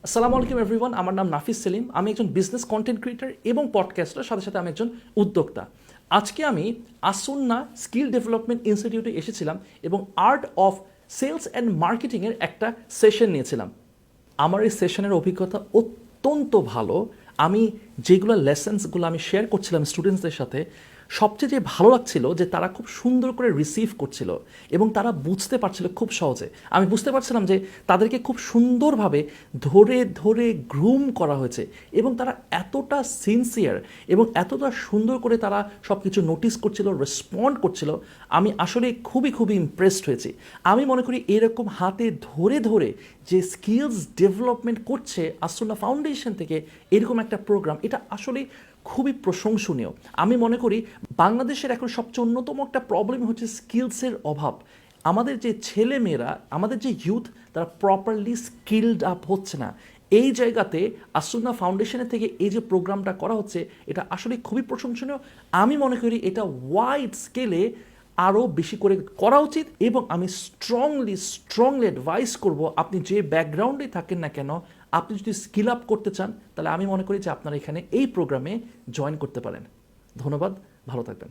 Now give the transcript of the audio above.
আসসালামু আলাইকুম এভরিওয়ান, আমার নাম নাফিস সেলিম। আমি একজন বিজনেস কন্টেন্ট ক্রিয়েটর এবং পডকাস্টার, সাথে সাথে আমি একজন উদ্যোক্তা। আজকে আমি আসুন্না স্কিল ডেভেলপমেন্ট ইনস্টিটিউটে এসেছিলাম এবং আর্ট অফ সেলস অ্যান্ড মার্কেটিংয়ের একটা সেশন নিয়েছিলাম। আমার এই সেশনের অভিজ্ঞতা অত্যন্ত ভালো। আমি যেগুলো লেসেন্সগুলো আমি শেয়ার করছিলাম স্টুডেন্টসদের সাথে, সবচেয়ে যে ভালো লাগছিল যে তারা খুব সুন্দর করে রিসিভ করছিল এবং তারা বুঝতে পারছিল খুব সহজে। আমি বুঝতে পারছিলাম যে তাদেরকে খুব সুন্দরভাবে ধরে ধরে গ্রুম করা হয়েছে এবং তারা এতটা সিনসিয়ার এবং এতটা সুন্দর করে তারা সব কিছু নোটিস করছিল, রেসপন্ড করছিল। আমি আসলে খুবই খুবই ইমপ্রেসড হয়েছি। আমি মনে করি এরকম হাতে ধরে ধরে যে স্কিলস ডেভেলপমেন্ট করছে আসুন্না ফাউন্ডেশন থেকে এরকম একটা প্রোগ্রাম, এটা আসলে খুবই প্রশংসনীয়। আমি মনে করি বাংলাদেশের এখন সবচেয়ে অন্যতম একটা প্রবলেম হচ্ছে স্কিলসের অভাব। আমাদের যে ছেলে মেয়েরা, আমাদের যে ইউথ, তারা প্রপারলি স্কিলড আপ হচ্ছে না। এই জায়গাতে আসুন্না ফাউন্ডেশনের থেকে এই যে প্রোগ্রামটা করা হচ্ছে, এটা আসলে খুবই প্রশংসনীয়। আমি মনে করি এটা ওয়াইড স্কেলে আরও বেশি করে করা উচিত এবং আমি স্ট্রংলি অ্যাডভাইস করব, আপনি যে ব্যাকগ্রাউন্ডে থাকেন না কেন, আপনি যদি স্কিল আপ করতে চান, তাহলে আমি মনে করি যে আপনারা এখানে এই প্রোগ্রামে জয়েন করতে পারেন। ধন্যবাদ, ভালো থাকবেন।